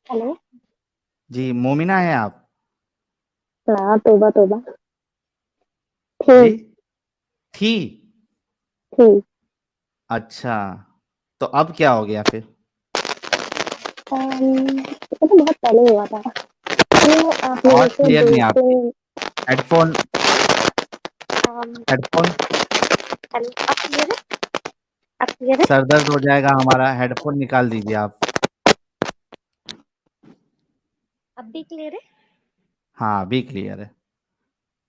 Hello. जी, मोमिना हैं आप? हाँ, तौबा तौबा। जी? ठीक। थी? ठीक। अच्छा, तो अब क्या हो गया फिर? ये तो बहुत पहले हुआ था। ये आप मेरे आवाज़ से क्लियर दो नहीं है आपकी। तीन। हेडफ़ोन अम, हेडफ़ोन हेलो, अब क्लियर है? अब क्लियर है? सर दर्द हो जाएगा हमारा, हेडफ़ोन निकाल दीजिए आप। अब भी क्लियर है? हाँ, अभी क्लियर है। तो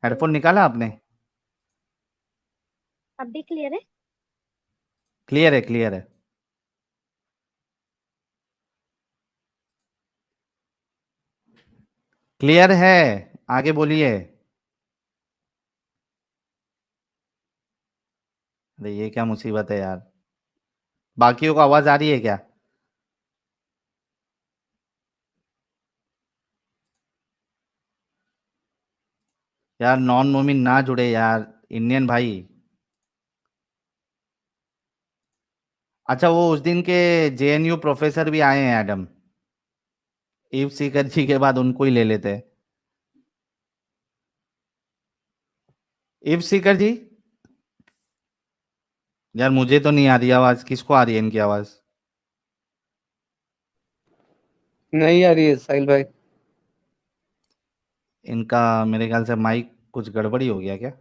हेडफ़ोन निकाला आपने? अब भी क्लियर है? क्लियर है, क्लियर है। क्लियर है, आगे बोलिए। अरे ये क्या मुसीबत है यार! बाकियों को आवाज़ आ रही है क्या? यार नॉन मोमिन ना जुड़े यार, इंडियन भाई। अच्छा, वो उस दिन के जेएनयू प्रोफ़ेसर भी आए हैं एडम। ईव सीकर जी के बाद उनको ही ले लेते हैं। ईव सीकर जी? यार मुझे तो नहीं आ रही आवाज़, किसको आ रही है इनकी आवाज़? नहीं आ रही है साहिल भाई। इनका मेरे ख्याल से माइक कुछ गड़बड़ी हो गया क्या?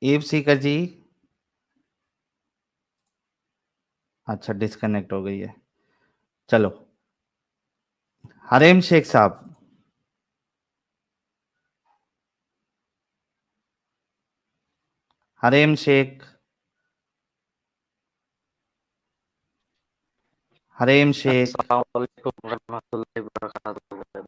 ईव सीकर जी? अच्छा, डिस्कनेक्ट हो गई है। चलो, हरेम शेख साहब। हरेम शेख। हरेम शेख। अस्सलाम वालेकुम रहमतुल्लाहि वबरकातुहू।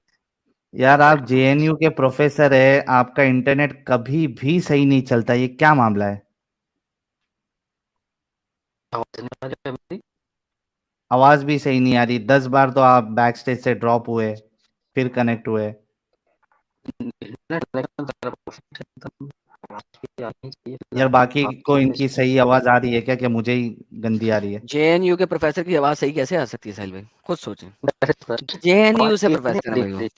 यार आप जेएनयू के प्रोफेसर है, आपका इंटरनेट कभी भी सही नहीं चलता, ये क्या मामला है? आवाज नहीं आ रही है मेरी? आवाज भी सही नहीं आ रही, 10 बार तो आप बैक स्टेज से ड्रॉप हुए, फिर कनेक्ट हुए। इंटरनेट कनेक्शन तो मेरा परफेक्ट है एकदम। आवाज भी आनी चाहिए यार फिलहाल बाकी को आपकी इनकी सही आवाज आ रही है क्या, मुझे ही गंदी आ रही है? जेएनयू के प्रोफेसर की आवाज सही कैसे आ सकती है साहिल भाई? खुद सोचें। आवाज जेएनयू से क्लियर नहीं प्रोफेसर आ है भाई रही।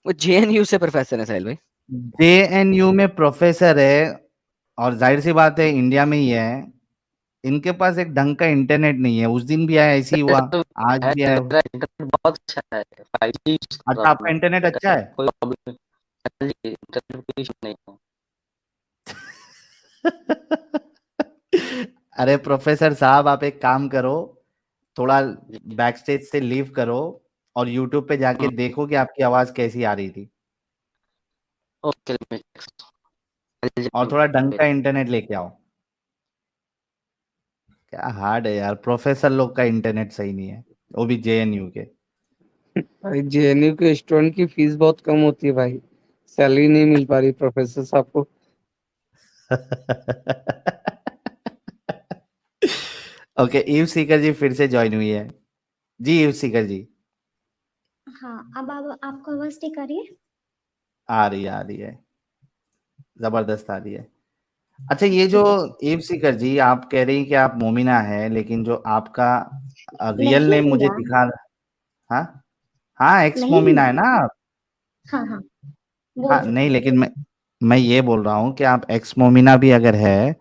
वो जेएनयू से प्रोफेसर है साहिल भाई। जेएनयू में प्रोफेसर है, और जाहिर सी बात है इंडिया में ही है। इनके पास एक ढंग का इंटरनेट नहीं है, उस दिन भी आया ऐसे ही हुआ, तो आज है, भी आया। मेरा इंटरनेट बहुत अच्छा है, 5G यूज कर अच्छा, रहा हूँ आपका मैं। इंटरनेट अच्छा इंटरनेट है? कोई प्रॉब्लम नहीं, इंटरनेट कोई इशू नहीं है। अरे प्रोफेसर साहब, आप एक काम करो, थोड़ा जी। बैक स्टेज से लीव करो और यूट्यूब पे जाके हम्म, देखो कि आपकी आवाज कैसी आ रही थी। ओके और थोड़ा ढंग का इंटरनेट लेके आओ। क्या हार्ड है यार, प्रोफेसर लोग का इंटरनेट सही नहीं है, वो भी जेएनयू के। भाई जेएनयू के स्टूडेंट की फीस बहुत कम होती है भाई। सैलरी नहीं मिल पा रही प्रोफेसर साहब को। ओके, ईव सीकर जी फिर से ज्वाइन हुई है। जी ईव सीकर जी। हाँ, अब आपको आवाज ठीक आ रही है? आ रही है, आ रही है, जबरदस्त आ रही है। अच्छा, ये जो ठीक है, ठीक। ईव सीकर जी, आप कह रही कि आप मोमिना है, लेकिन जो आपका रियल नहीं नेम मुझे यार। दिखा रहा। हाँ, हाँ, एक्स नहीं। मोमिना है ना आप? हाँ हाँ, बोल हाँ सकते नहीं, हैं। लेकिन मैं ये बोल रहा हूँ कि आप एक्स मोमिना भी अगर है,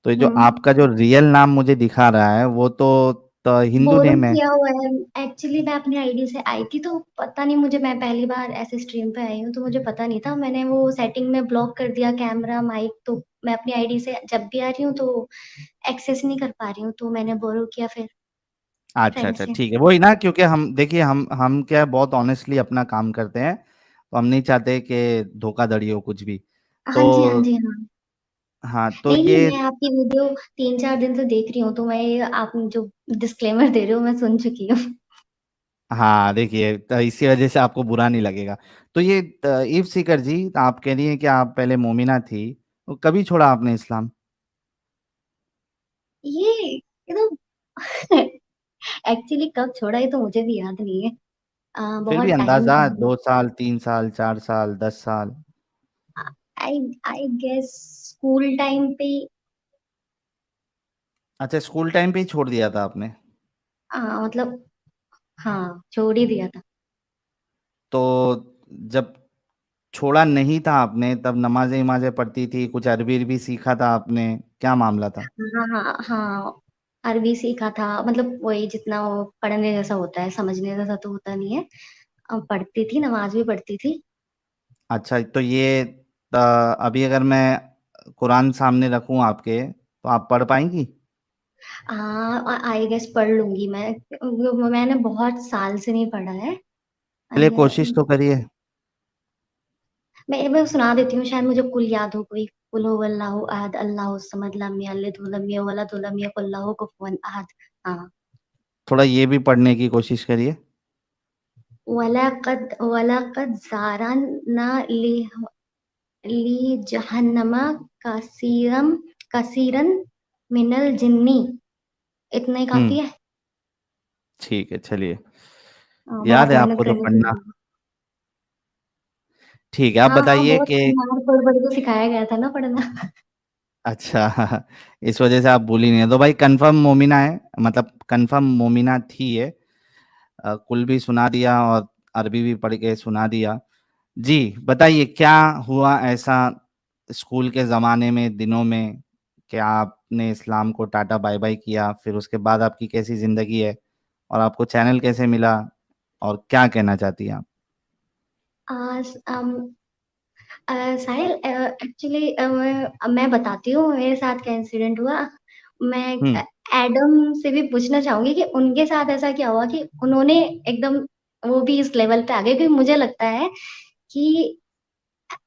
तो ये जो हम्म। आपका जो रियल नाम मुझे दिखा रहा है वो तो हिंदू बोरो नेम है। किया हुआ है। एक्चुअली मैं अपनी आईडी से आई थी, तो पता नहीं मुझे, मैं पहली बार ऐसे स्ट्रीम पे आई हूँ तो मुझे पता नहीं था। मैंने वो सेटिंग में ब्लॉक कर दिया कैमरा माइक, तो मैं अपनी आईडी से जब भी आ रही हूँ तो एक्सेस नहीं कर पा रही हूँ, तो मैंने बोरो किया फिर अच्छा फ्रेंड अच्छा, से। ठीक है, वही ना, क्योंकि हम देखिए, हम क्या है, बहुत ऑनेस्टली अपना काम करते हैं, तो हम नहीं चाहते कि धोखाधड़ी हो कुछ भी। हाँ तो जी, हाँ जी, हाँ। हाँ, तो नहीं नहीं, ये, मैं आपकी वीडियो 3-4 दिन से देख रही हूँ, तो मैं ये आप जो डिस्क्लेमर दे रहे हो मैं सुन चुकी हूँ। हाँ देखिए, तो इसी वजह से आपको बुरा नहीं लगेगा। तो ये ईव सीकर जी, आप कह रही हैं कि आप पहले मोमिना थी, तो कभी छोड़ा आपने इस्लाम? ये तो एक्चुअली कब छोड़ा ये तो मुझे भी याद नहीं है। फिर भी बहुत टाइम अंदाजा, पहले। 2 साल, 3 साल, 4 साल, 10 साल? आई आई गेस स्कूल टाइम पे। अच्छा, स्कूल टाइम पे ही छोड़ दिया था आपने? मतलब हाँ, छोड़ ही दिया था। तो जब छोड़ा नहीं था आपने, तब नमाजें इमाजें पढ़ती थी, कुछ अरबी अरबी सीखा था आपने, क्या मामला था? हाँ हाँ हाँ, अरबी सीखा था, मतलब वही जितना वो पढ़ने जैसा होता है, समझने जैसा तो होता नहीं है। पढ़ती थी, नमाज भी पढ़ती थी। अच्छा, तो ये अभी अगर मैं कुरान सामने रखूं आपके, तो आप पढ़ पाएंगी? हाँ, आई गेस पढ़ लूंगी मैं। मैंने बहुत साल से नहीं पढ़ा है। चलिए, आई कोशिश तो करिए। मैं सुना देती हूँ, शायद मुझे कुल याद हो कोई। कुल हुवल्लाहु अहद अल्लाहु समद लम यलिद वलम यूलद वलम यकुल लहू कुफुवन अहद। हाँ। थोड़ा ये भी पढ़ने की कोशिश करिए। वलकद ज़ारना ली जहन्नमा कसीरम कसीरन मिनल जिन्नी। इतना ही काफी हम्म। है। ठीक है, चलिए। याद बहुत है मेहनत आपको तो करनी पढ़ना। पड़ी। ठीक है, आप हाँ हाँ, बताइए बहुत कि मार पढ़ पढ़ के सिखाया गया था ना पढ़ना। अच्छा इस वजह से आप भूली नहीं है, तो भाई कंफर्म मोमिना है, मतलब कंफर्म मोमिना थी ये। कुल भी सुना दिया और अरबी भी पढ़ के सुना दिया। जी, बताइए क्या हुआ ऐसा स्कूल के ज़माने में, दिनों में, कि आपने इस्लाम को टाटा बाय बाय किया, फिर उसके बाद आपकी कैसी ज़िंदगी है, और आपको चैनल कैसे मिला, और क्या कहना चाहती हैं आप? आज साहिल, एक्चुअली मैं बताती हूँ मेरे साथ क्या इंसिडेंट हुआ। मैं हम्म। एडम से भी पूछना चाहूंगी कि उनके साथ ऐसा क्या हुआ कि उन्होंने एकदम वो भी इस लेवल पे आ गए, क्योंकि मुझे लगता है कि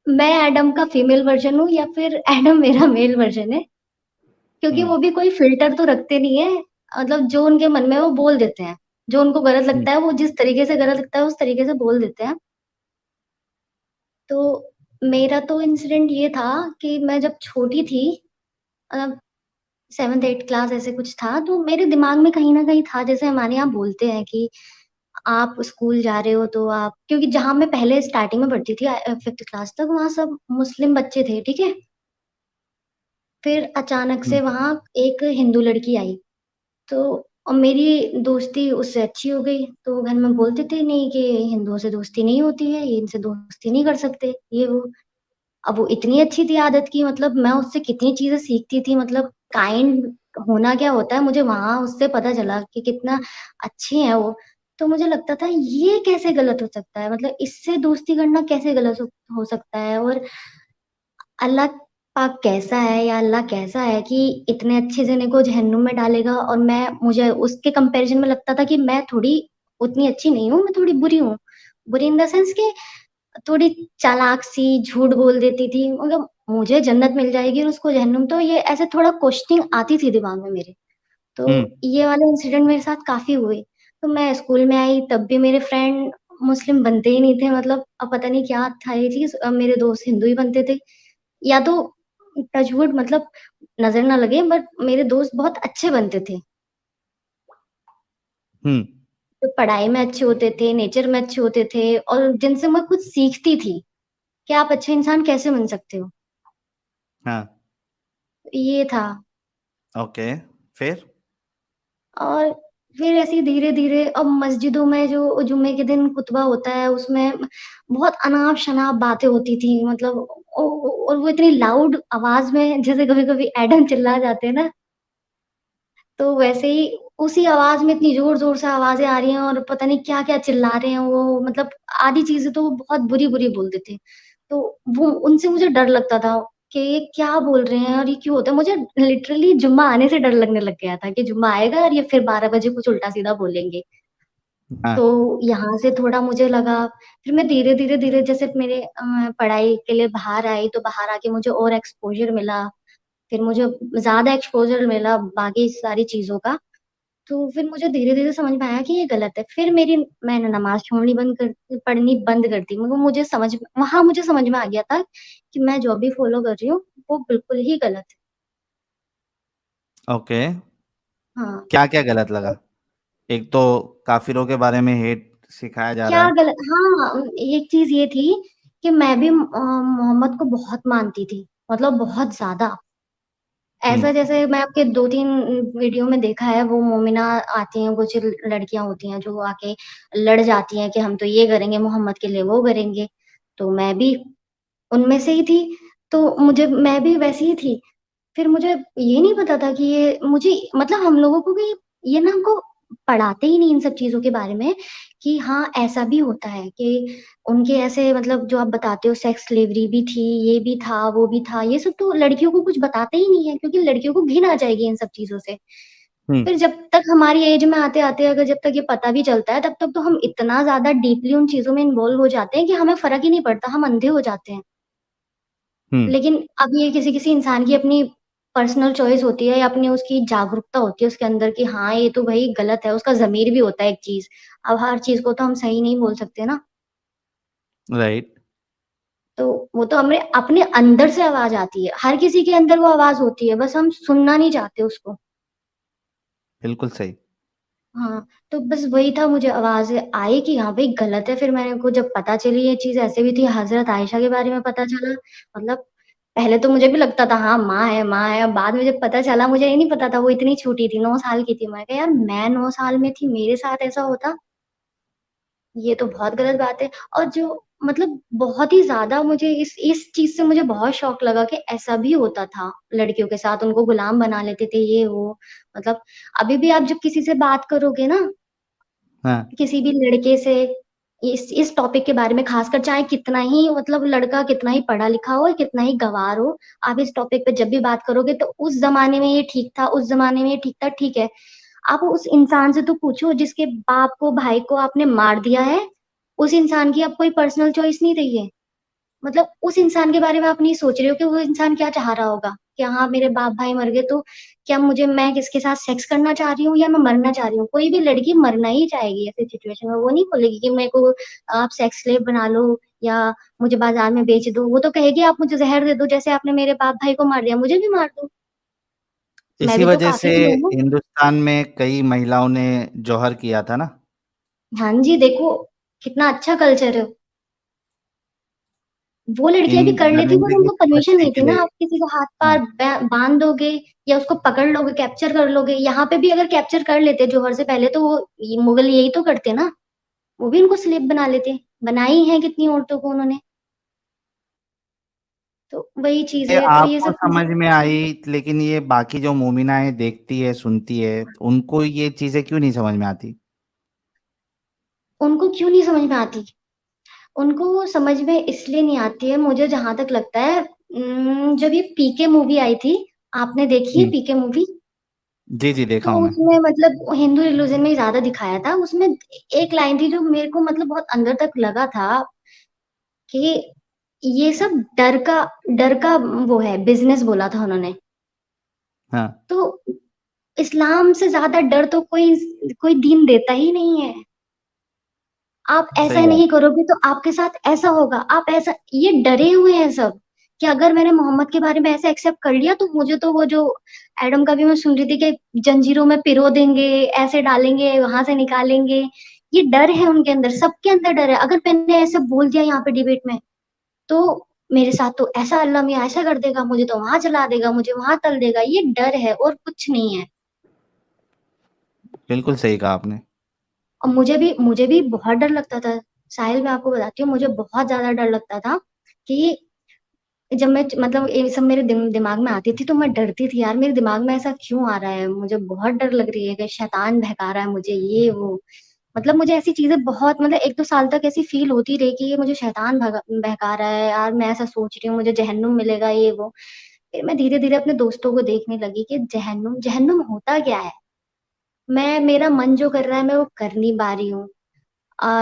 मैं एडम का फीमेल वर्जन हूँ या फिर एडम मेरा मेल वर्जन है। क्योंकि हम्म। वो भी कोई फिल्टर तो रखते नहीं है। मतलब जो उनके मन में है, वो बोल देते हैं। जो उनको गलत हम्म। लगता है, वो जिस तरीके से गलत लगता है उस तरीके से बोल देते हैं। तो मेरा तो इंसिडेंट ये था कि मैं जब छोटी थी, मतलब 7th 8th क्लास ऐसे कुछ था, तो मेरे दिमाग में कहीं ना कहीं था, जैसे हमारे यहाँ बोलते हैं कि आप स्कूल जा रहे हो तो आप, क्योंकि जहाँ मैं पहले स्टार्टिंग में पढ़ती थी 5th क्लास तक, वहाँ सब मुस्लिम बच्चे थे, ठीक है। फिर अचानक से हम्म। वहाँ एक हिंदू लड़की आई। तो और मेरी दोस्ती उससे अच्छी हो गई, तो घर में बोलते थे नहीं कि हिंदुओं से दोस्ती नहीं होती है, ये इनसे दोस्ती नहीं कर सकते, ये वो। अब वो इतनी अच्छी थी आदत की, मतलब मैं उससे कितनी चीजें सीखती थी, मतलब काइंड होना क्या होता है, मुझे वहां उससे पता चला कि कितना अच्छी है वो। तो मुझे लगता था ये कैसे गलत हो सकता है, मतलब इससे दोस्ती करना कैसे गलत हो सकता है। और अल्लाह पाक कैसा है, या अल्लाह कैसा है कि इतने अच्छे जने को जहन्नुम में डालेगा, और मैं, मुझे उसके कंपैरिजन में लगता था कि मैं थोड़ी उतनी अच्छी नहीं हूँ, मैं थोड़ी बुरी हूँ। बुरी इन द सेंस कि थोड़ी चालाक सी, झूठ बोल देती थी, मतलब मुझे जन्नत मिल जाएगी और उसको जहन्नुम, तो ये ऐसे थोड़ा क्वेश्चनिंग आती थी दिमाग में मेरे। तो हम्म। ये वाले इंसिडेंट मेरे साथ काफी हुए। तो मैं स्कूल में आई तब भी मेरे फ्रेंड मुस्लिम बनते ही नहीं थे, मतलब अब पता नहीं क्या था ये चीज, मेरे दोस्त हिंदू ही बनते थे। या तो टचवुड, मतलब नजर ना लगे, बट मेरे दोस्त बहुत अच्छे बनते थे, हम्म। जो पढ़ाई में अच्छे होते थे, नेचर में अच्छे होते थे, और जिनसे मैं कुछ सीखती थी कि आप अच्छे इंसान कैसे बन सकते हो। हाँ। ये था। ओके, फिर? और फिर ऐसे धीरे धीरे अब मस्जिदों में जो जुम्मे के दिन खुतबा होता है, उसमें बहुत अनाप शनाप बातें होती थी, मतलब और वो इतनी लाउड आवाज में, जैसे कभी कभी एडम चिल्ला जाते हैं ना, तो वैसे ही उसी आवाज में इतनी जोर जोर से आवाजें आ रही हैं, और पता नहीं क्या क्या चिल्ला रहे हैं वो, मतलब आधी चीजें तो वो बहुत बुरी बुरी बोलते थे। तो वो उनसे मुझे डर लगता था कि ये क्या बोल रहे हैं और ये क्यों होता है। मुझे लिटरली जुम्मा आने से डर लगने लग गया था कि जुम्मा आएगा और ये फिर 12 बजे कुछ उल्टा सीधा बोलेंगे। तो हाँ। यहाँ से थोड़ा मुझे लगा। फिर मैं धीरे धीरे धीरे जैसे मेरे पढ़ाई के लिए बाहर आई, तो बाहर आके मुझे और एक्सपोजर मिला। फिर मुझे ज्यादा एक्सपोजर मिला बाकी सारी चीजों का। तो फिर मुझे धीरे धीरे समझ में आया कि ये गलत है। फिर मैंने नमाज छोड़नी बंद कर पढ़नी बंद कर दी, मगर मुझे समझ में आ गया था कि मैं जो भी फॉलो कर रही हूँ वो बिल्कुल ही गलत है। ओके, हाँ। क्या क्या गलत लगा? एक तो काफिरों के बारे में हेट सिखाया जा रहा क्या है। गलत, हाँ, एक चीज ये थी कि मैं भी मोहम्मद को बहुत मानती थी, मतलब बहुत ज्यादा। ऐसा जैसे मैं आपके 2-3 वीडियो में देखा है, वो मोमिना आती हैं, कुछ लड़कियाँ होती हैं जो आके लड़ जाती हैं कि हम तो ये करेंगे, मोहम्मद के लिए वो करेंगे। तो मैं भी उनमें से ही थी, तो मैं भी वैसी ही थी। फिर मुझे ये नहीं पता था कि ये मुझे मतलब हम लोगों को भी ये ना हमको पढ़ाते ही नहीं इन सब चीज़ों के बारे में कि हाँ, ऐसा भी होता है कि उनके ऐसे मतलब जो आप बताते हो सेक्स स्लेवरी भी थी, ये भी था, वो भी था। ये सब तो लड़कियों को कुछ बताते ही नहीं है क्योंकि लड़कियों को घिन आ जाएगी इन सब चीज़ों से। फिर जब तक हमारी एज में आते-आते अगर जब तक ये पता भी चलता है तब तक तो हम इतना ज़्यादा डीपली उन चीज़ों में इन्वॉल्व हो जाते हैं कि हमें फ़र्क ही नहीं पड़ता, हम अंधे हो जाते हैं। लेकिन अब ये किसी-किसी इंसान की अपनी पर्सनल चॉइस होती है या अपनी उसकी जागरूकता होती है उसके अंदर कि हाँ, ये तो भई गलत है, उसका ज़मीर भी होता है एक चीज़। अब हर चीज़ को तो हम सही नहीं बोल सकते ना, राइट। तो वो तो हमें अपने अंदर से आवाज़ आती है। हर किसी के अंदर वो आवाज़ होती है, बस हम सुनना नहीं चाहते उसको। बिल्कुल सही। हाँ, तो बस वही था मुझे आवाज़ आई कि हाँ, भई गलत है, फिर मेरे को जब पता चली ये चीज़ ऐसे भी थी, हज़रत आयशा के बारे में पता चला, मतलब पहले तो मुझे भी लगता था हाँ, माँ है, अब बाद में जब पता चला मुझे ये नहीं पता था वो इतनी छोटी थी, 9 साल की थी। मैं कहा यार मैं 9 साल में थी, मेरे साथ ऐसा होता, ये तो बहुत गलत बात है। और जो मतलब बहुत ही ज़्यादा मुझे इस चीज़ से मुझे बहुत शॉक लगा कि ऐसा भी होता था लड़कियों के साथ, उनको गुलाम बना लेते थे ये वो। मतलब अभी भी आप जब किसी से बात करोगे ना हाँ, किसी भी लड़के से इस टॉपिक के बारे में खासकर चाहे कितना ही मतलब लड़का कितना ही पढ़ा लिखा हो, कितना ही गँवार हो, आप इस टॉपिक पे जब भी बात करोगे तो उस ज़माने में ये ठीक था, उस ज़माने में ये ठीक था, ठीक है। आप उस इंसान से तो पूछो जिसके बाप को, भाई को आपने मार दिया है, उस इंसान की अब कोई पर्सनल चॉइस नहीं रही है। मतलब उस इंसान के बारे में आप नहीं सोच रहे हो कि वो इंसान क्या चाह रहा होगा, कि हाँ, मेरे बाप-भाई मर गए तो क्या मैं किसके साथ सेक्स करना चाह रही हूँ या मैं मरना चाह रही हूँ? कोई भी लड़की मरना ही चाहेगी ऐसी सिचुएशन में, वो नहीं बोलेगी कि मेरे को आप सेक्स स्लेव बना लो या मुझे बाज़ार में बेच दो, वो तो कहेगी आप मुझे ज़हर दे दो, जैसे आपने मेरे बाप-भाई को मार दिया, मुझे भी मार दो। मैं इसी भी तो वजह से कातिल ही हूँ ना। हिंदुस्तान में कई महिलाओं ने जौहर किया था ना? हाँ जी, देखो कितना अच्छा कल्चर है। वो लड़कियाँ इन भी कर लेती पर दरिंदे की उनको परमिशन बच्ची नहीं के थी ना, लिए। आप किसी को हाँ, हाथ-पैर बाँध दोगे या उसको पकड़ लोगे, कैप्चर कर लोगे। यहाँ पे भी अगर कैप्चर कर लेते जौहर से पहले तो वो मुगल यही तो करते ना, वो भी उनको स्लेव बना लेते। बनाई हैं कितनी औरतों को उन्होंने, तो वही चीज़ ये है। तो ये आपको सब चीज़ें समझ में आई, लेकिन ये बाकी जो मोमिनाएँ देखती है, सुनती है, उनको ये चीज़ें क्यों नहीं समझ में आती? उनको क्यों नहीं समझ में आती? उनको समझ में इसलिए नहीं आती है मुझे जहाँ तक लगता है जब ये पीके मूवी आई थी, आपने देखी है हुँ। पीके मूवी? जी, जी, देखा तो हूँ मैं। उसमें मतलब हिंदू रिलीजन में ज़्यादा दिखाया था। उसमें एक लाइन थी जो मेरे को मतलब बहुत अंदर तक लगा था कि ये सब डर का वो है बिज़नेस बोला था उन्होंने। हाँ, तो इस्लाम से ज़्यादा डर तो कोई दीन देता ही नहीं है। आप सही ऐसा बात। नहीं करोगे तो आपके साथ ऐसा होगा। आप ऐसा ये डरे हुए हैं सब कि अगर मैंने मोहम्मद के बारे में ऐसे एक्सेप्ट कर लिया तो मुझे तो वो जो एडम का भी मैं सुन रही थी कि जंजीरों में पिरो देंगे, ऐसे डालेंगे, वहाँ से निकालेंगे। ये डर है उनके अंदर, सबके अंदर डर है। अगर मैंने ऐसे बोल दिया यहाँ पे डिबेट में, तो मेरे साथ तो ऐसा अल्लाह मियाँ ऐसा कर देगा, मुझे तो वहाँ जला देगा, मुझे वहाँ तल देगा। ये डर है और कुछ नहीं है। बिल्कुल सही कहा आपने। और मुझे भी बहुत डर लगता था। साहिल मैं आपको बताती हूँ मुझे बहुत ज़्यादा डर लगता था कि जब मैं मतलब ये सब मेरे दिमाग में आती थी तो मैं डरती थी यार मेरे दिमाग में ऐसा क्यों आ रहा है? मुझे बहुत डर लग रही है कि शैतान बहका रहा है मुझे ये वो। मतलब मुझे ऐसी चीज़ें बहुत मतलब 1-2 साल तक ऐसी फ़ील होती रही कि ये मुझे शैतान बहका रहा है यार मैं ऐसा सोच रही हूँ मुझे जहन्नुम मिलेगा ये वो। फिर मैं धीरे-धीरे अपने दोस्तों को देखने लगी कि जहन्नुम जहन्नुम होता क्या है? मेरा मन जो कर रहा है मैं वो कर नहीं पा रही हूँ।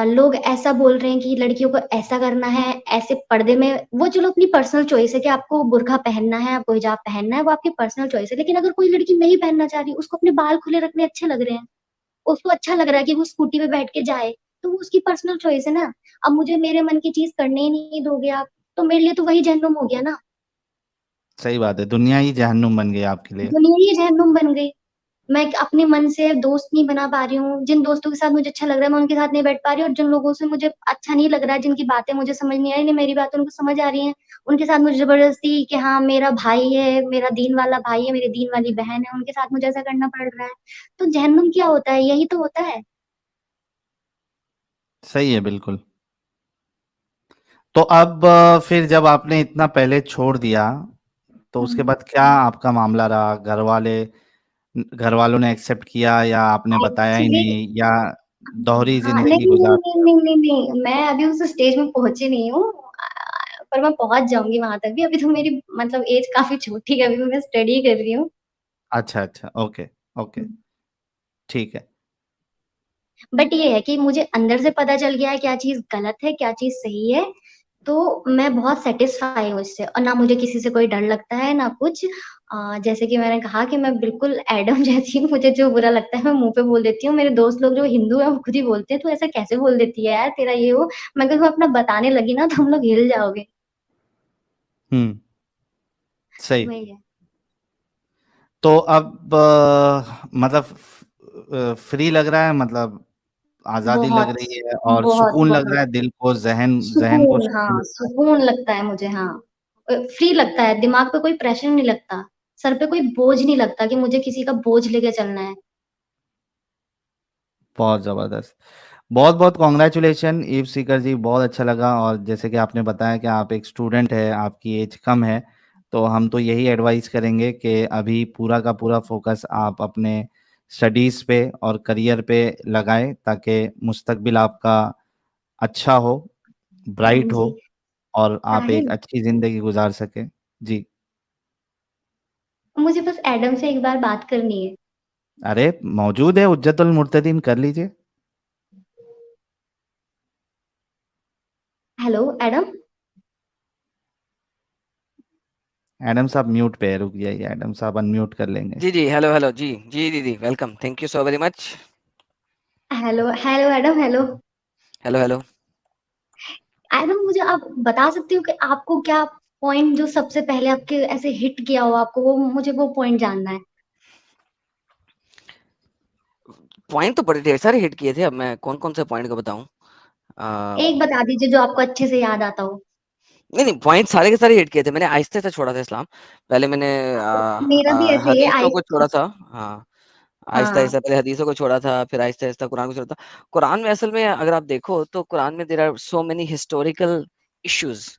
लोग ऐसा बोल रहे हैं कि लड़कियों को ऐसा करना है, ऐसे पर्दे में वो चलो अपनी पर्सनल चॉइस है कि आपको बुर्का पहनना है, आपको हिजाब पहनना है, वो आपकी पर्सनल चॉइस है। लेकिन अगर कोई लड़की नहीं पहनना चाह रही, उसको अपने बाल खुले रखने अच्छे लग रहे हैं, उसको अच्छा लग रहा है कि वो स्कूटी पे बैठ के जाए, तो वो उसकी पर्सनल चॉइस है ना। अब मुझे मेरे मन की चीज़ करने ही नहीं दोगे आप, तो मेरे लिए तो वही जहन्नुम हो गया ना, सही बात है, दुनिया ही जहन्नुम बन गई आपके लिए। दुनिया ही जहन्नुम बन गई। मैं अपने मन से दोस्त नहीं बना पा रही हूँ। जिन दोस्तों के साथ मुझे अच्छा लग रहा है, मैं उनके साथ नहीं बैठ पा रही हूँ, और जिन लोगों से मुझे अच्छा नहीं लग रहा है, जिनकी बातें मुझे समझ नहीं आ रही, नहीं मेरी बातें उनको समझ आ रही हैं, उनके साथ मुझे ज़बरदस्ती कि हाँ, मेरा भाई है, मेरा दीन वाला भाई है, मेरी दीन वाली बहन है, उनके साथ मुझे ऐसा करना पड़ रहा है। तो जहन्नुम क्या होता है? यही तो होता है। सही है, बिल्कुल। तो अब फिर जब आपने इतना पहले छोड़ दिया, तो उसके हुँ। बाद क्या आपका मामला रहा? घर वालों ने एक्सेप्ट किया या आपने बताया ही एक्चुअली नहीं, या दोहरी हाँ, नहीं, ज़िंदगी नहीं, गुज़ार नहीं, नहीं, नहीं, नहीं, मैं अभी उस स्टेज में पहुँची नहीं हूँ, पर मैं पहुँच जाऊँगी वहाँ तक भी। अभी तो मेरी मतलब एज काफ़ी छोटी है, अभी मैं स्टडी कर रही हूँ। अच्छा, अच्छा, ओके, ओके, ठीक है। बट ये है कि मुझे अंदर से पता चल गया है क्या चीज़ गलत है, क्या चीज़ सही है, तो मैं बहुत सैटिस्फाई हूँ इससे, और ना मुझे किसी से कोई डर लगता है, ना कुछ। जैसे कि मैंने कहा कि मैं बिल्कुल एडम जैसी हूँ, मुझे जो बुरा लगता है मैं मुँह पे बोल देती हूँ। मेरे दोस्त लोग जो हिंदू हैं वो खुद ही बोलते हैं, "तू ऐसा कैसे बोल देती है यार, तेरा ये वो।" मैं अगर अपना बताने लगी ना तो हम लोग हिल जाओगे। हुँ, सही। वही है। तो अब मतलब फ्री लग रहा है, मतलब आज़ादी लग बहुत, रही है और बहुत, सुकून लग बहुत। रहा है दिल को, ज़हन को सुकून, सुकून हाँ, लग रहा है। सुकून लगता है मुझे, हाँ। फ्री लगता है, दिमाग पे कोई प्रेशर नहीं लगता, सर पे कोई बोझ नहीं लगता कि मुझे किसी का बोझ लेके चलना है। बहुत ज़बरदस्त। बहुत-बहुत कांग्रेचुलेशन ईव सीकर जी, बहुत अच्छा लगा। और जैसे कि आपने बताया कि आप एक स्टूडेंट हैं, आपकी एज कम है, तो हम तो यही एडवाइस करेंगे कि अभी पूरा का पूरा फ़ोकस आप अपने स्टडीज़ पे और करियर पे लगाएँ, ताकि मुस्तकबिल आपका अच्छा हो, ब्राइट हो जी, और आप एक साहिल, अच्छी ज़िंदगी गुज़ार सकें। जी। मुझे बस एडम से एक बार बात करनी है। अरे! मौजूद है हुज्जतुल मुर्तदीन, कर लीजिए। Hello, Adam? एडम साहब म्यूट पे है, रुक जाइए, एडम साहब अनम्यूट कर लेंगे। जी, जी, हेलो, हेलो, जी, जी, दीदी, welcome, thank you so very much. Hello, hello Adam, hello. Hello, hello. Adam, मुझे आप बता सकती हो कि आपको क्या पॉइंट जो सबसे पहले आपके ऐसे हिट किया हो आपको, वो मुझे वो पॉइंट जानना है। पॉइंट तो बड़े ढेर सारे हिट किए थे, अब मैं कौन-कौन से पॉइंट को बताऊँ? एक बता दीजिए जो आपको अच्छे से याद आता हो। नहीं, नहीं, पॉइंट सारे के सारे हिट किए थे। मैंने आहिस्ते से छोड़ा था इस्लाम। पहले मैंने मेरा भी ऐसे ही है, हदीसों आइस को छोड़ा था। हाँ, हाँ। आहिस्ता-आहिस्ता पहले हदीसों को छोड़ा था, फिर आहिस्ता-आहिस्ता कुरान को छोड़ा था। कुरान में असल में अगर आप देखो तो कुरान में there are so many historical issues,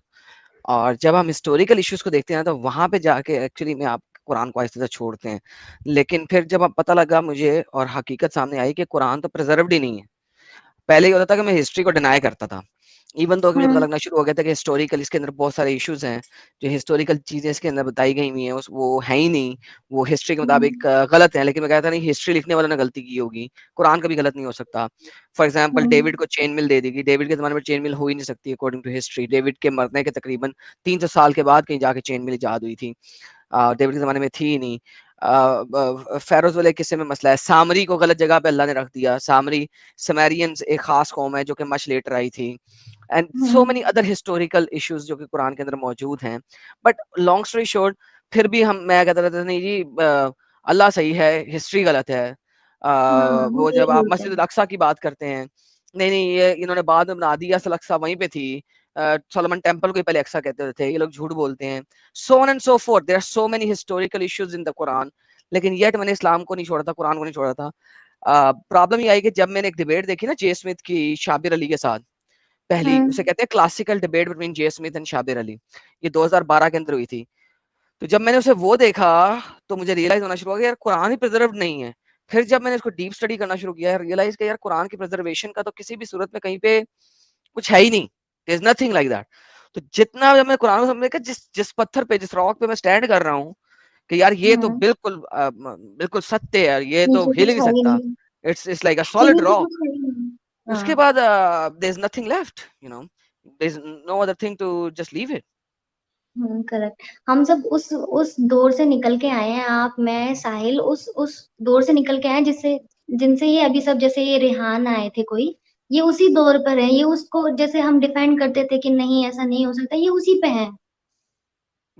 और जब हम हिस्टोरिकल इश्यूज़ को देखते हैं ना, तो वहाँ पे जाके एक्चुअली में आप कुरान को आहिस्ता से छोड़ते हैं। लेकिन फिर जब अब पता लगा मुझे और हकीकत सामने आई कि कुरान तो प्रिज़र्व्ड ही नहीं है। पहले ये होता था कि मैं हिस्ट्री को डिनाई करता था। इवन तो मुझे पता हुँ, लगना शुरू हो गया था कि हिस्टोरिकल इसके अंदर बहुत सारे इश्यूज़ हैं, जो हिस्टोरिकल चीज़ें इसके अंदर बताई गई हुई हैं, उस वो हैं ही नहीं, वो हिस्ट्री के हुँ, मुताबिक गलत हैं। लेकिन मैं कहता नहीं, हिस्ट्री लिखने वालों ने गलती की होगी, कुरान कभी गलत नहीं हो सकता। फॉर एग्ज़ाम्पल हुँ, डेविड को चेन मिल दे दी गई, डेविड के ज़माने में चेन मिल हो ही नहीं सकती अकॉर्डिंग टू हिस्ट्री। डेविड के मरने के तकरीबन 300 साल के बाद कहीं जाके चेन मिल इजाद हुई थी। डेविड के ज़माने में थी ही नहीं। फ़ैरोज़ वाले किस्से में मसला है, सामरी को गलत जगह पे अल्लाह ने रख दिया। सामरी समरियंस एक ख़ास कौम है जो कि मछ लेटर आई थी, and so many hmm, other historical issues जो कि कुरान के अंदर मौजूद हैं। बट लॉन्ग स्टोरी शॉर्ट, फिर भी मैं कहता रहता था नहीं जी, अल्लाह सही है, हिस्ट्री गलत है। हाँ, वो वो जब यही आप होता मस्जिद है। अल-अक़सा की बात करते हैं, नहीं, नहीं, ये इन्होंने बाद में बना दिया, असल अक़सा वहीं पे थी। सोलोमन टेंपल को ही पहले अक़सा कहते थे, ये लोग झूठ बोलते हैं। So on and so forth, there are so many historical issues in the Quran, लेकिन येट मैंने इस्लाम को नहीं छोड़ा था, कुरान को नहीं छोड़ा था। प्रॉब्लम ये आई कि जब मैंने एक डिबेट देखी ना जे स्मिथ की शाबिर अली के साथ, पहली, हुँ, उसे कहते हैं classical debate between J Smith and Shabir Ali, ये 2012 के अंदर हुई थी। तो जब मैंने उसे वो देखा, तो मुझे रियलाइज़ होना शुरू हो गया यार कुरान ही प्रिज़र्व्ड नहीं है। फिर जब मैंने इसको डीप स्टडी करना शुरू किया, रियलाइज़ किया यार कुरान की प्रिज़र्वेशन का तो किसी भी सूरत में कहीं पे कुछ है ही नहीं। There is nothing like that. तो जितना जब मैं कुरान को समझने का, जिस जिस पत्थर पे, जिस रॉक पे मैं स्टैंड कर रहा हूँ कि यार ये तो हुँ, बिल्कुल बिल्कुल सत्य है यार, ये तो नीचे हिल ही कुछ नहीं है ही सकता। नहीं, इट्स लाइक अ कि सॉलिड नीचे रॉक। कुछ है ही नहीं। उसके हाँ। बाद there is nothing left, you know. There is no other thing to just leave it. Correct. हम सब उस दौर से निकल के आए हैं, आप, मैं, साहिल उस दौर से निकल के आए हैं जिससे जिनसे ये अभी सब, जैसे ये रेहान आए थे कोई, ये उसी दौर पर है, ये उसको जैसे हम डिफेंड करते थे कि नहीं ऐसा नहीं हो सकता, ये उसी पे हैं।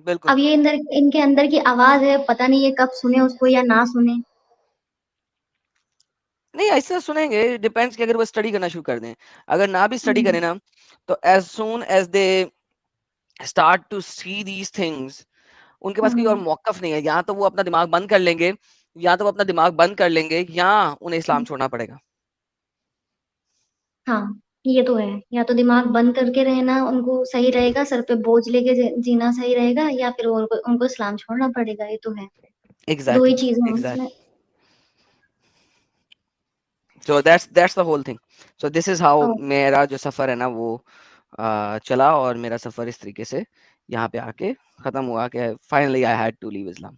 बिल्कुल। अब ये इनके अंदर की आवाज़ है, पता नहीं ये कब सुने उसको या ना सुने। नहीं ऐसा सुनेंगे, डिपेंड्स कि अगर वो स्टडी करना शुरू कर दें। अगर ना भी स्टडी करें ना, तो as soon as they start to see these things, उनके पास कोई और मौकफ नहीं है। या तो वो अपना दिमाग बंद कर लेंगे, या तो वो अपना दिमाग बंद कर लेंगे, या उन्हें इस्लाम छोड़ना पड़ेगा। हाँ, ये तो है। या तो दिमाग बंद करके रहना उनको सही रहेगा, सर पे बोझ लेके जीना सही रहेगा, या फिर उनको उनको इस्लाम छोड़ना पड़ेगा। ये तो है, दो ही एग्जैक्टली चीजें हैं इसमें। Exactly so that's the whole thing. So this is how ओ, मेरा जो सफर है ना वो चला, और मेरा सफर इस तरीके से यहाँ पे आके खत्म हुआ कि finally I had to leave Islam.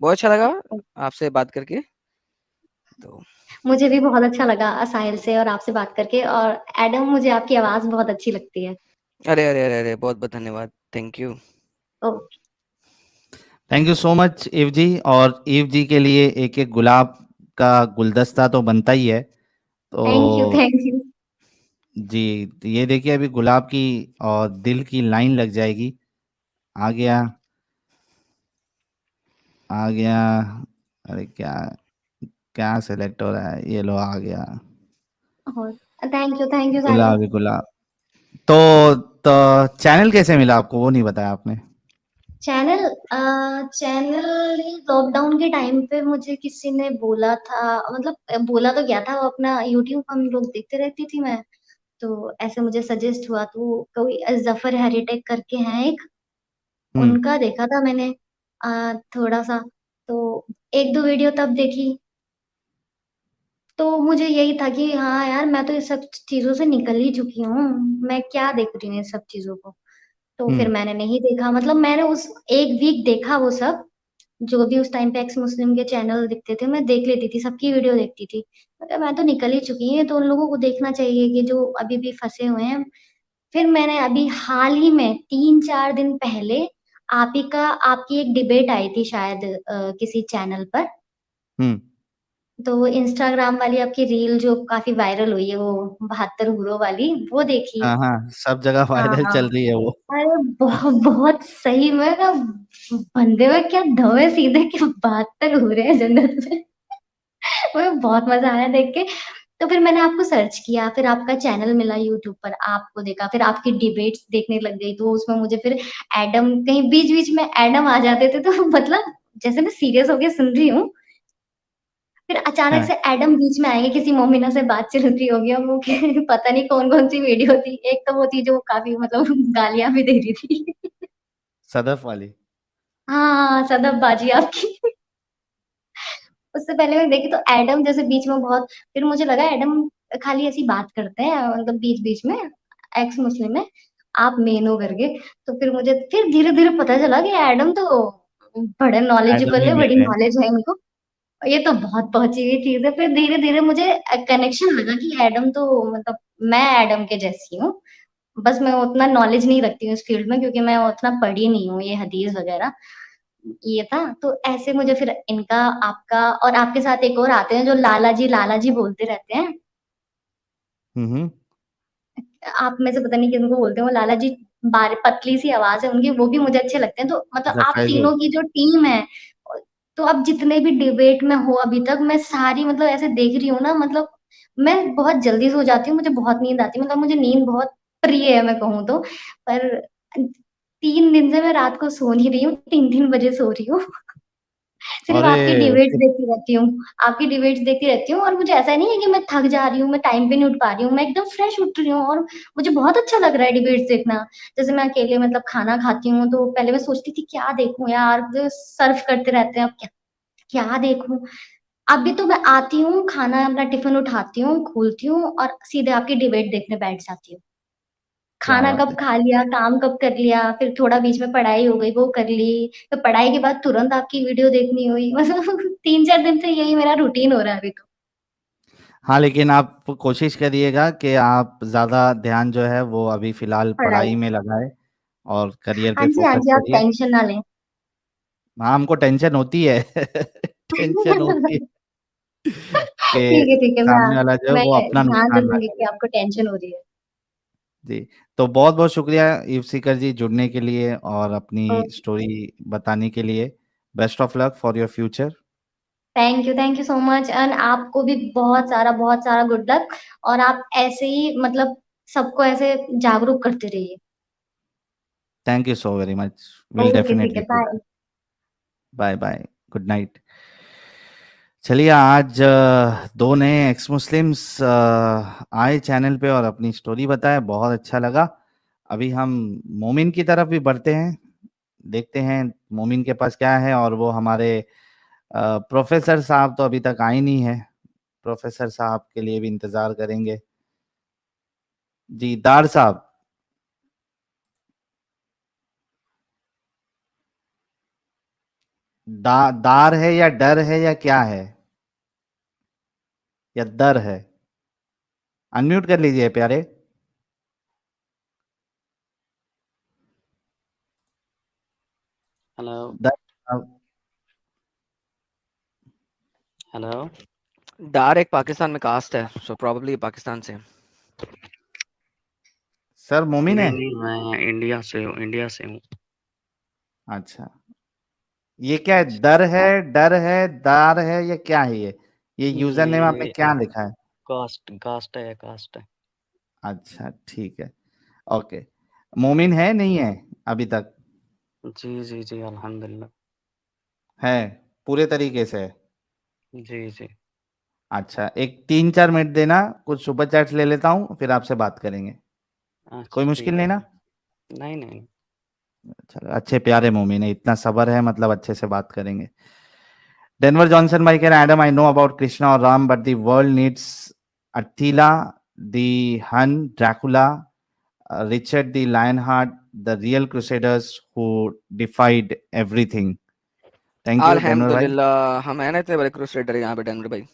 बहुत अच्छा लगा ओ, आपसे बात करके। तो मुझे भी बहुत अच्छा लगा साहिल से और आपसे बात करके। और एडम, मुझे आपकी आवाज बहुत अच्छी लगती है। अरे अरे अरे अरे, बहुत बहुत धन्यवाद, थैंक यू। ओ, thank you so much Eve ji. और ईव जी के लिए एक एक गुलाब का गुलदस्ता तो बनता ही है। थैंक यू, तो थैंक यू। जी, तो ये देखिए अभी गुलाब की और दिल की लाइन लग जाएगी। आ गया, आ गया। अरे क्या, क्या सेलेक्ट हो रहा है, ये लो आ गया। थैंक यू साहिल। गुलाब ही गुलाब। तो तो चैनल कैसे मिला आपको, वो नहीं बताया आपने। चैनल चैनल लॉकडाउन के टाइम पे मुझे किसी ने बोला था। मतलब बोला तो क्या था, वो अपना यूट्यूब हम लोग देखते रहती थी मैं। तो ऐसे मुझे सजेस्ट हुआ, तो कोई जफर हेरिटेक करके हैं एक, हम्म। उनका देखा था मैंने थोड़ा सा। तो एक दो वीडियो तब देखी, तो मुझे यही था कि हाँ यार, मैं तो इस सब चीजों से निकल ही चुकी हूँ। मैं क्या देख रही हूँ इस सब चीजों को। तो फिर हम्म। मैंने नहीं देखा। मतलब मैंने उस एक वीक देखा वो सब, जो भी उस टाइम पे एक्स मुस्लिम के चैनल दिखते थे मैं देख लेती थी, सबकी वीडियो देखती थी। मतलब मैं तो निकल ही चुकी हूँ, तो उन लोगों को देखना चाहिए कि जो अभी भी फंसे हुए हैं। फिर मैंने अभी हाल ही में 3-4 दिन पहले आप ही का आपकी एक डिबेट आई थी शायद किसी चैनल पर। हम्म। तो वो इंस्टाग्राम वाली आपकी रील जो काफी वायरल हुई है, वो 72 हुरों वाली, वो देखी। हाँ हाँ, सब जगह हाँ वायरल हाँ। चल रही है वो। अरे बहुत सही में ना, बंदे में क्या दम है, सीधे के 72 हो रहे हैं जन्नत में। मुझे बहुत मजा आया देख के। तो फिर मैंने आपको सर्च किया, फिर आपका चैनल मिला यूट्यूब पर, आपको देखा, फिर आपकी डिबेट्स देखने लग गई। तो उसमें मुझे फिर एडम, कहीं बीच बीच में एडम आ जाते थे, तो मतलब जैसे मैं सीरियस होके सुन रही हूँ, फिर अचानक हाँ, से एडम बीच में आएंगे, किसी मोमिना से बात चल रही होगी, अब वो पता नहीं कौन कौन सी वीडियो थी। एक तो वो थी जो काफी मतलब गालियां भी दे रही थी। सदफ वाली। हाँ, सदब बाजी आपकी। उससे पहले मैं देखी तो एडम जैसे बीच में बहुत, फिर मुझे लगा एडम खाली ऐसी बात करते हैं, मतलब बीच बीच में एक्स मुस्लिम में, आप मेन हो करके। तो फिर मुझे फिर धीरे धीरे पता चला कि एडम तो बड़े एडम नॉलेजेबल ही है, बड़ी मेन है। नॉलेज है इनको। ये तो बहुत पहुंची हुई चीज है। फिर धीरे धीरे मुझे कनेक्शन लगा कि एडम तो मतलब मैं एडम के जैसी हूँ। बस मैं उतना नॉलेज नहीं रखती हूँ इस फील्ड में, क्योंकि मैं उतना पढ़ी नहीं हूँ ये हदीस वगैरह। ये था तो ऐसे मुझे फिर इनका, आपका और आपके साथ एक और आते हैं जो लाला जी बोलते रहते हैं। हम्म। आप में से पता नहीं किनको बोलते हैं वो लाला जी। बार पतली सी आवाज है उनकी, वो भी मुझे अच्छे लगते हैं। तो मतलब अच्छा, आप फैजल। तीनों की जो टीम है, तो अब जितने भी डिबेट में हो अभी तक, मैं सारी मतलब ऐसे देख रही हूँ ना, मतलब मैं बहुत जल्दी सो जाती हूँ, मुझे बहुत नींद आती है। मतलब मुझे नींद बहुत प्रिय है मैं कहूँ तो। पर 3 दिन से मैं रात को सो नहीं रही हूँ, 3-3 बजे सो रही हूँ। सिर्फ अरे आपकी डिबेट्स देखती रहती हूँ। आपकी डिबेट्स देखती रहती हूँ, और मुझे ऐसा नहीं है कि मैं थक जा रही हूँ, मैं टाइम पे नहीं उठ पा रही हूँ, मैं एकदम फ्रेश उठ रही हूँ, और मुझे बहुत अच्छा लग रहा है डिबेट्स देखना। जैसे मैं अकेले मतलब खाना खाती हूँ, तो पहले मैं सोचती थी क्या देखूं यार, जो सर्व करते रहते हैं, अब क्या क्या देखूं। अभी तो मैं आती हूँ, खाना अपना टिफिन उठाती हूँ, खोलती हूँ, और सीधे आपकी डिबेट देखने बैठ जाती हूँ। क्या खाना बात कब है। खा लिया, काम कब कर लिया, फिर थोड़ा बीच में पढ़ाई हो गई वो कर ली, फिर पढ़ाई के बाद तुरंत आपकी वीडियो देखनी हुई। मतलब 3-4 दिन से यही मेरा रूटीन हो रहा है अभी तो। हाँ, लेकिन आप कोशिश करिएगा कि आप ज़्यादा ध्यान जो है वो अभी फ़िलहाल पढ़ाई। पढ़ाई में लगाएँ और करियर हाँ पे जी, हाँ फ़ोकस जी, आप करिए। टेंशन ना लें। हाँ, हमको टेंशन होती है। टेंशन होती है कि ठीक है, सामने वाला जो है मैं वो अपना ध्यान नुकसान ना रखूंगी कि करे। आपको टेंशन हो रही है। जी, तो बहुत-बहुत शुक्रिया इव सीकर जी जुड़ने के लिए और अपनी तो स्टोरी बताने के लिए। Best of luck for your future. Thank you so much. And आपको भी बहुत सारा गुड लक। और आप ऐसे ही मतलब सबको ऐसे जागरूक करते रहिए। Thank you so very much, will okay ठीक डेफिनेटली है, do. Bye. Bye bye, good night. चलिए, आज दो नए एक्स मुस्लिम्स आए चैनल पे और अपनी स्टोरी बताए, बहुत अच्छा लगा। अभी हम मोमिन की तरफ भी बढ़ते हैं, देखते हैं मोमिन के पास क्या है। और वो हमारे प्रोफेसर साहब तो अभी तक आए नहीं है, प्रोफेसर साहब के लिए भी इंतजार करेंगे। जी दार साहब, दार है या डर है या क्या है, या दर है? अनम्यूट कर लीजिए प्यारे। हेलो दर साहब, हेलो। डार एक पाकिस्तान में कास्ट है, सो प्रोबेबली पाकिस्तान से। सर मोमिन नहीं है? नहीं, मैं इंडिया से हूँ, इंडिया से हूँ। अच्छा, ये क्या है, दर है, डर है, दार है, या क्या है ये यूजर नेम आपने ये क्या लिखा है? कास्ट कास्ट है, कास्ट है। अच्छा ठीक है, ओके। मोमिन है नहीं है अभी तक? जी जी जी, अल्हम्दुलिल्लाह। है, पूरे तरीके से है। जी जी। अच्छा, एक 3-4 मिनट देना, कुछ सुपर चैट्स ले लेता हूँ, फिर आपसे बात करेंगे। कोई अच्छा मुश्किल ठीक नहीं है। ना? नहीं नहीं। चलो, अच्छे प्यारे मोमिन है, इतना सब्र है, मतलब अच्छे से बात करेंगे। डेनवर जॉनसन भाई कह रहे हैं, Adam I know about Krishna और Ram but the world needs Attila, the Hun, Dracula, Richard the Lionheart, the real crusaders who defied everything. Thank you, Denver भाई। अल्हम्दुलिल्लाह, हम है ना इतने बड़े क्रूसेडर यहाँ पे डेनवर भाई।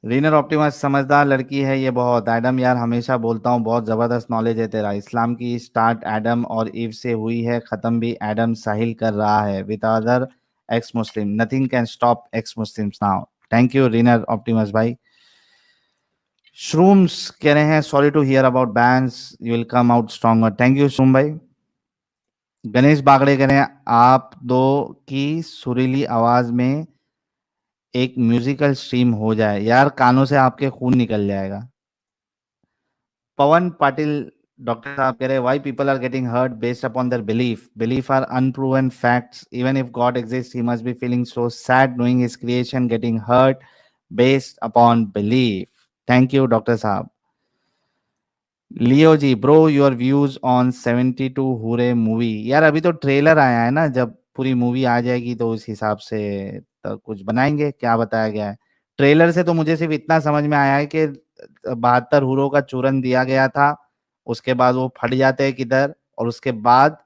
रीनर ऑप्टिमस, समझदार लड़की है ये बहुत। एडम यार, हमेशा बोलता हूँ बहुत जबरदस्त नॉलेज है तेरा। इस्लाम की स्टार्ट एडम और ईव से हुई है, खत्म भी एडम साहिल कर रहा है with other ex Muslim. Nothing can stop ex Muslims now. Thank you Rainer Optimus भाई। श्रूम्स कह रहे हैं, sorry to hear about bans, you will come out stronger. Thank you Shroom भाई। गणेश बागड़े कह रहे हैं, आप दो की सुरीली आवाज में एक म्यूजिकल स्ट्रीम हो जाए यार, कानों से आपके खून निकल जाएगा। पवन पाटिल डॉक्टर साहब कह रहे हैं, why people are getting hurt based upon their belief are unproven facts, even if God exist he must be feeling so sad knowing his creation getting hurt based upon belief. Thank you doctor साहब। Leo ji, bro your views on 72 Hoorain movie. यार अभी तो trailer आया है ना, जब पूरी movie आ जाएगी तो उस हिसाब से तो कुछ बनाएंगे। क्या बताया गया है ट्रेलर से? तो मुझे सिर्फ इतना समझ में आया है कि 72 हुरों का चूरन दिया गया था, उसके बाद वो फट जाते हैं किधर, और उसके बाद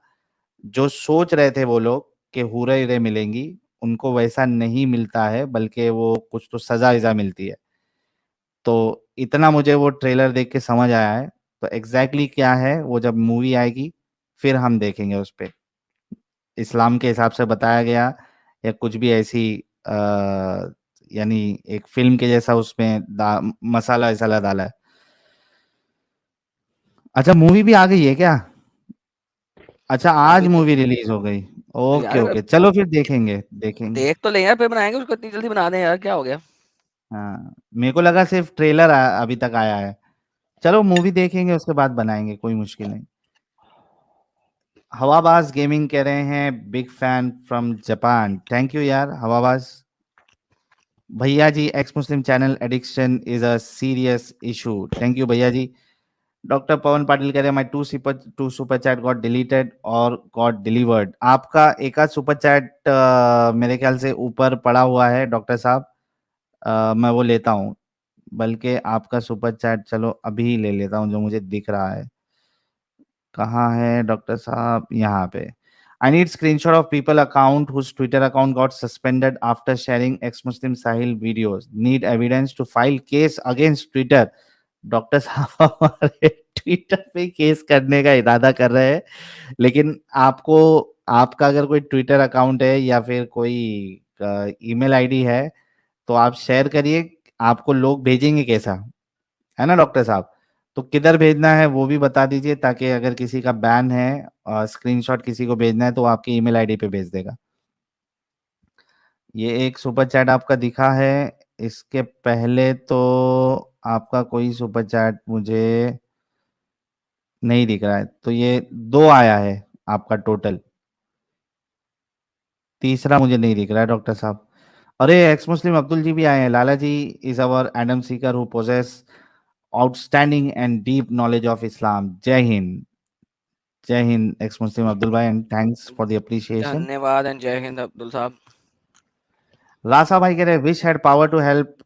जो सोच रहे थे वो लोग कि हुरे हीरे मिलेंगी, उनको वैसा नहीं मिलता है, बल्कि वो कुछ तो सजा वजा मिलती है। तो इतना मुझे वो ट्रेलर देख के समझ आया है। तो एग्जैक्टली क्या है वो जब मूवी आएगी फिर हम देखेंगे उस पे, इस्लाम के हिसाब से बताया गया या कुछ भी ऐसी आ, यानी एक फिल्म के जैसा उसमें मसाला वसाला डाला है। अच्छा, मूवी भी आ गई है क्या? अच्छा, आज अभी तो मूवी रिलीज हो गई। ओके यार ओके, चलो फिर देखेंगे देखेंगे। देख तो ले यार, फिर बनाएंगे उसको, इतनी जल्दी बना दें यार, क्या हो गया। हाँ, मेरे को लगा सिर्फ ट्रेलर अभी तक आया है। चलो मूवी देखेंगे, उसके बाद बनाएंगे, कोई मुश्किल नहीं। हवाबाज गेमिंग कह रहे हैं, big fan from Japan. Thank you यार हवाबाज भैया जी। Ex Muslim channel addiction is a serious issue. Thank you भैया जी। डॉक्टर पवन पाटिल कह रहे हैं, my two super chat got deleted और गॉट डिलीवर्ड। आपका एक आध सुपर चैट मेरे ख्याल से ऊपर पड़ा हुआ है डॉक्टर साहब, मैं वो लेता हूँ। बल्कि आपका सुपर चैट चलो अभी ले लेता हूँ जो मुझे दिख रहा है। कहाँ है डॉक्टर साहब? यहाँ पे। I need screenshot of people account whose Twitter account got suspended after sharing ex-Muslim Sahil videos. Need evidence to file case against Twitter. Doctor साहब हमारे ट्विटर पे केस करने का इरादा कर रहे हैं, लेकिन आपको, आपका अगर कोई ट्विटर अकाउंट है या फिर कोई ईमेल आईडी है तो आप शेयर करिए, आपको लोग भेजेंगे कैसा, है ना डॉक्टर साहब? तो किधर भेजना है वो भी बता दीजिए, ताकि अगर किसी का बैन है, स्क्रीनशॉट किसी को भेजना है तो वो आपकी ईमेल आईडी पे भेज देगा। ये एक सुपर चैट आपका दिखा है, इसके पहले तो आपका कोई सुपर चैट मुझे नहीं दिख रहा है, तो ये 2 आया है आपका टोटल, तीसरा मुझे नहीं दिख रहा है डॉक्टर साहब। अरे एक्स मुस्लिम अब्दुल जी भी आए हैं। Lala ji is our Adam seeker who possesses outstanding and deep knowledge of Islam. जय हिंद, जय हिंद एक्स मुस्लिम अब्दुल भाई, and thanks for the appreciation. धन्यवाद एंड जय हिंद अब्दुल साहब। रासा भाई कह रहे wish had power to help